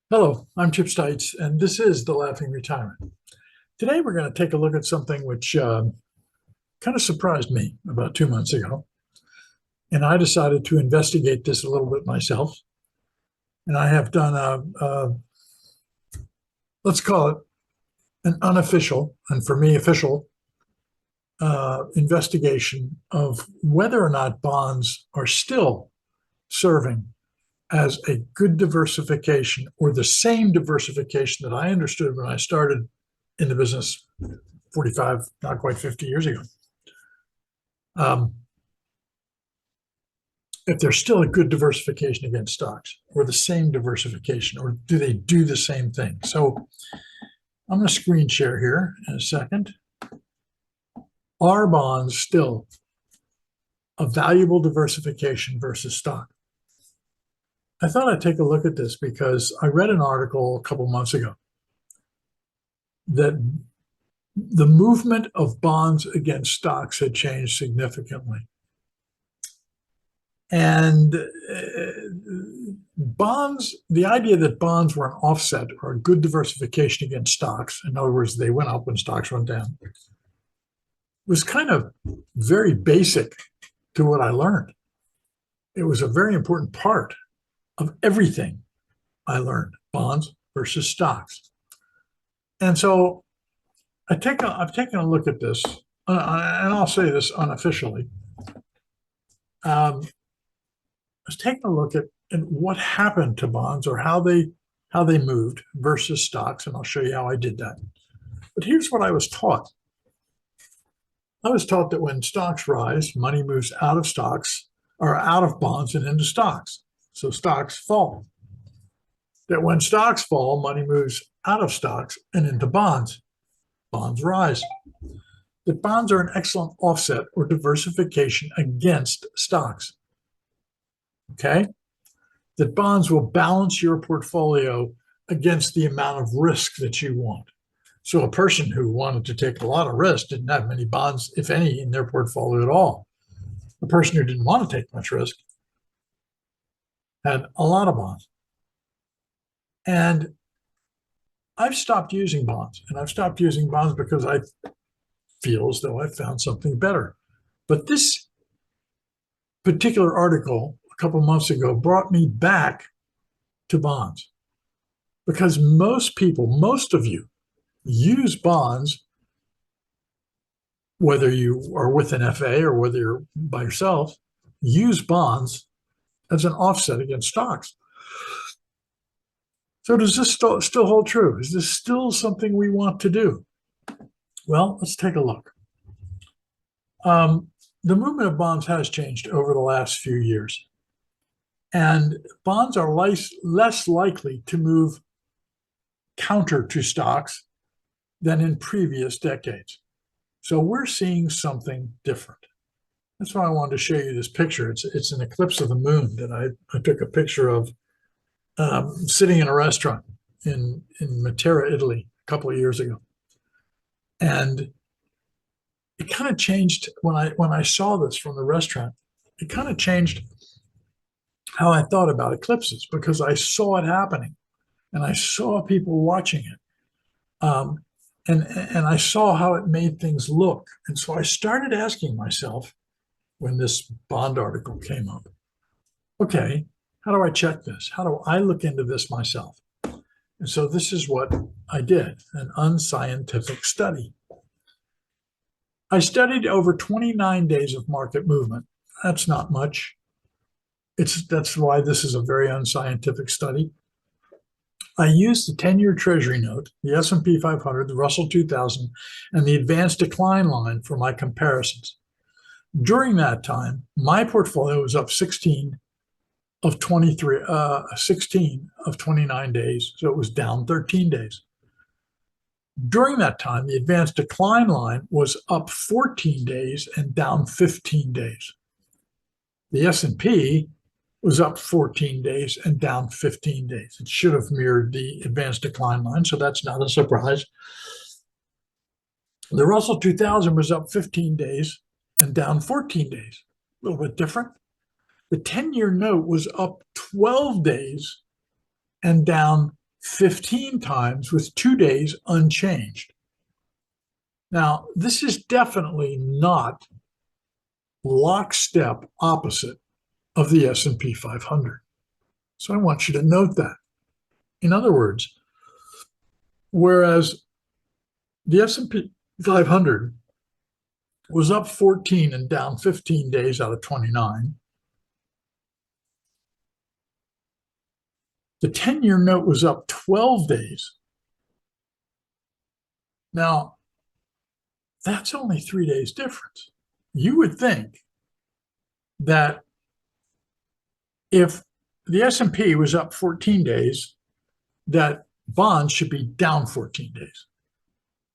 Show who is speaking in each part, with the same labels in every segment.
Speaker 1: Hello, I'm Chip Stites, and this is The Laughing Retirement. Today, we're going to take a look at something which kind of surprised me about 2 months ago. And I decided to investigate this a little bit myself. And I have done let's call it an unofficial, and for me, official investigation of whether or not bonds are still serving as a good diversification or the same diversification that I understood when I started in the business 45, not quite 50 years ago. Um, if there's still a good diversification against stocks or the same diversification, or do they do the same thing? So I'm going to screen share here in a second. Are bonds still a valuable diversification versus stock? I thought I'd take a look at this because I read an article a couple months ago that the movement of bonds against stocks had changed significantly. And bonds, the idea that bonds were an offset or a good diversification against stocks, in other words, they went up when stocks went down, was kind of very basic to what I learned. It was a very important part of everything I learned, bonds versus stocks. And so I've taken a look at this, and I'll say this unofficially. I was taking a look at what happened to bonds, or how they moved versus stocks, and I'll show you how I did that. But here's what I was taught. I was taught that when stocks rise, money moves out of stocks, or out of bonds and into stocks. So stocks fall. That when stocks fall, money moves out of stocks and into bonds. Bonds rise. That bonds are an excellent offset or diversification against stocks. Okay? That bonds will balance your portfolio against the amount of risk that you want. So a person who wanted to take a lot of risk didn't have many bonds, if any, in their portfolio at all. A person who didn't want to take much risk had a lot of bonds. And I've stopped using bonds, and I've stopped using bonds because I feel as though I found something better. But this particular article a couple months ago brought me back to bonds, because most people, most of you, use bonds, whether you are with an FA or whether you're by yourself, use bonds as an offset against stocks. So does this still hold true? Is this still something we want to do? Well, let's take a look. The movement of bonds has changed over the last few years, and bonds are less likely to move counter to stocks than in previous decades. So we're seeing something different. That's why I wanted to show you this picture. It's an eclipse of the moon that I took a picture of sitting in a restaurant in Matera, Italy, a couple of years ago. And it kind of changed when I saw this from the restaurant. It kind of changed how I thought about eclipses, because I saw it happening and I saw people watching it. And I saw how it made things look. And so I started asking myself, when this bond article came up, okay, how do I check this? How do I look into this myself? And so this is what I did, an unscientific study. I studied over 29 days of market movement. That's not much. That's why this is a very unscientific study. I used the 10-year Treasury Note, the S&P 500, the Russell 2000, and the advanced decline line for my comparisons. During that time, my portfolio was up 16 of 29 days, so it was down 13 days. During that time, the advanced decline line was up 14 days and down 15 days. The S&P was up 14 days and down 15 days. It should have mirrored the advanced decline line, so that's not a surprise. The Russell 2000 was up 15 days and down 14 days. A little bit different. The 10-year note was up 12 days and down 15 times with 2 days unchanged. Now, this is definitely not lockstep opposite of the S&P 500. So I want you to note that. In other words, whereas the S&P 500 was up 14 and down 15 days out of 29, the 10-year note was up 12 days. Now, that's only 3 days difference. You would think that if the S&P was up 14 days, that bonds should be down 14 days.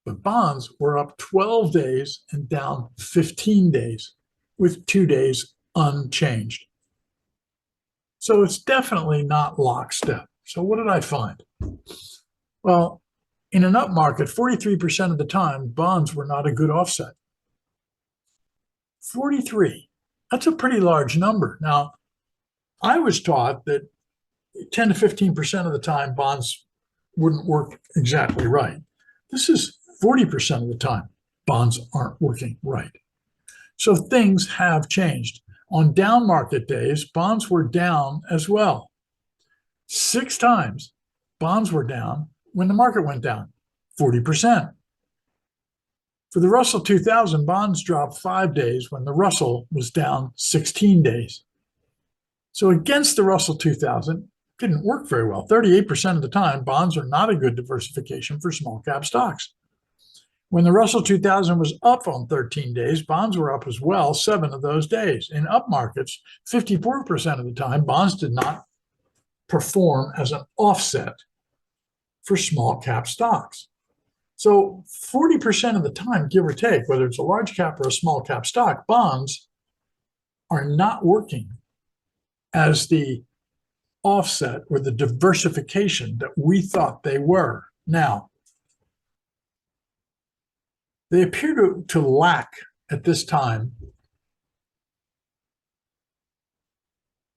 Speaker 1: But bonds were up 12 days and down 15 days with 2 days unchanged. So it's definitely not lockstep. So what did I find? Well, in an up market, 43% of the time, bonds were not a good offset. 43. That's a pretty large number. Now, I was taught that 10 to 15% of the time, bonds wouldn't work exactly right. This is 40% of the time, bonds aren't working right. So things have changed. On down market days, bonds were down as well. 6 times, bonds were down when the market went down, 40%. For the Russell 2000, bonds dropped 5 days when the Russell was down 16 days. So against the Russell 2000, didn't work very well. 38% of the time, bonds are not a good diversification for small cap stocks. When the Russell 2000 was up on 13 days, bonds were up as well 7 of those days. In up markets, 54% of the time, bonds did not perform as an offset for small cap stocks. So 40% of the time, give or take, whether it's a large cap or a small cap stock, bonds are not working as the offset or the diversification that we thought they were. Now, they appear to lack at this time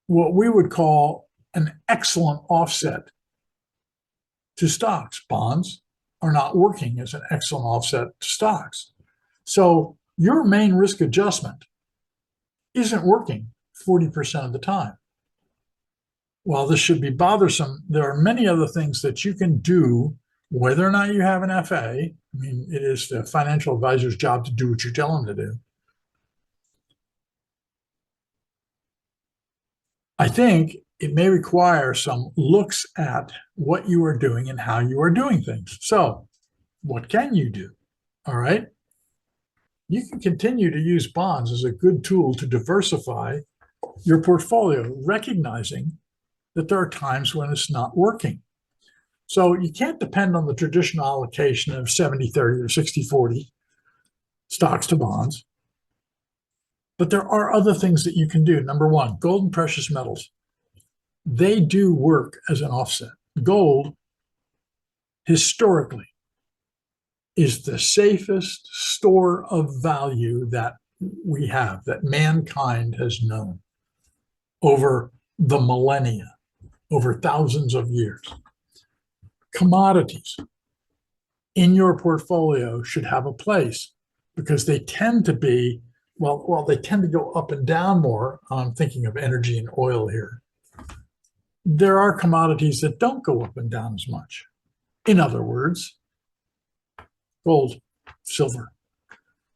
Speaker 1: what we would call an excellent offset to stocks. Bonds are not working as an excellent offset to stocks. So your main risk adjustment isn't working 40% of the time. While this should be bothersome, there are many other things that you can do, whether or not you have an FA. I mean, it is the financial advisor's job to do what you tell them to do. I think it may require some looks at what you are doing and how you are doing things. So what can you do? All right. You can continue to use bonds as a good tool to diversify your portfolio, recognizing that there are times when it's not working. So you can't depend on the traditional allocation of 70-30 or 60-40 stocks to bonds. But there are other things that you can do. Number one, gold and precious metals. They do work as an offset. Gold, historically, is the safest store of value that we have, that mankind has known over the millennia, over thousands of years. Commodities in your portfolio should have a place because they tend to be, well, they tend to go up and down more. I'm thinking of energy and oil here. There are commodities that don't go up and down as much. In other words, gold, silver.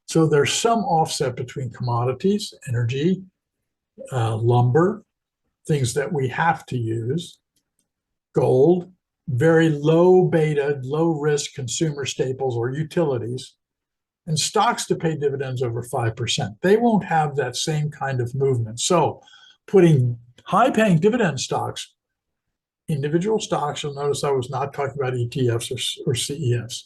Speaker 1: So there's some offset between commodities, energy, lumber, things that we have to use, gold, very low beta, low risk consumer staples or utilities, and stocks to pay dividends over 5%. They won't have that same kind of movement. So putting high paying dividend stocks, individual stocks, you'll notice I was not talking about ETFs or CEFs.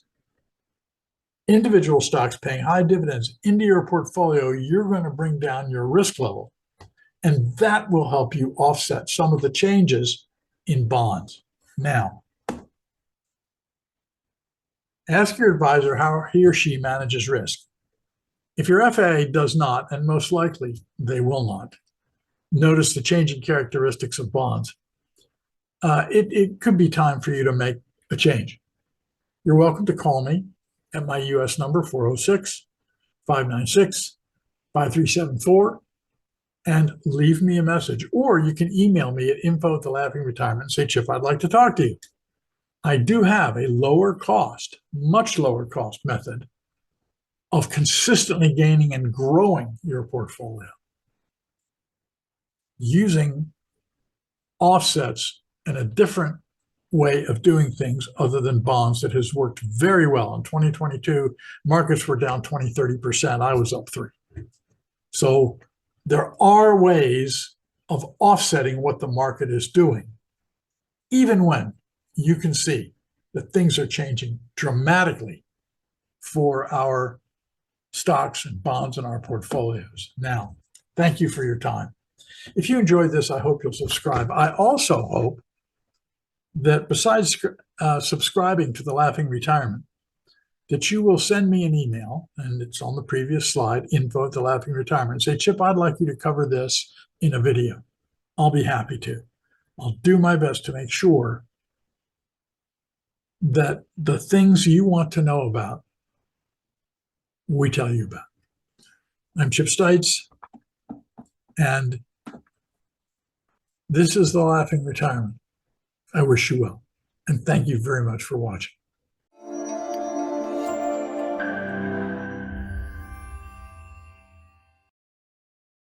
Speaker 1: Individual stocks paying high dividends into your portfolio, you're going to bring down your risk level. And that will help you offset some of the changes in bonds. Now, ask your advisor how he or she manages risk. If your FA does not, and most likely they will not, notice the changing characteristics of bonds, it could be time for you to make a change. You're welcome to call me at my US number, 406-596-5374, and leave me a message. Or you can email me at info@thelaughingretirement and say, Chip, I'd like to talk to you. I do have a lower cost, much lower cost method of consistently gaining and growing your portfolio using offsets and a different way of doing things other than bonds that has worked very well. In 2022, markets were down 20, 30%. I was up 3. So there are ways of offsetting what the market is doing, even when you can see that things are changing dramatically for our stocks and bonds in our portfolios. Now, thank you for your time. If you enjoyed this, I hope you'll subscribe. I also hope that besides subscribing to The Laughing Retirement, that you will send me an email, and it's on the previous slide, info@thelaughingretirement, and say, Chip, I'd like you to cover this in a video. I'll be happy to. I'll do my best to make sure that the things you want to know about, we tell you about. I'm Chip Stites, and this is The Laughing Retirement. I wish you well, and thank you very much for watching.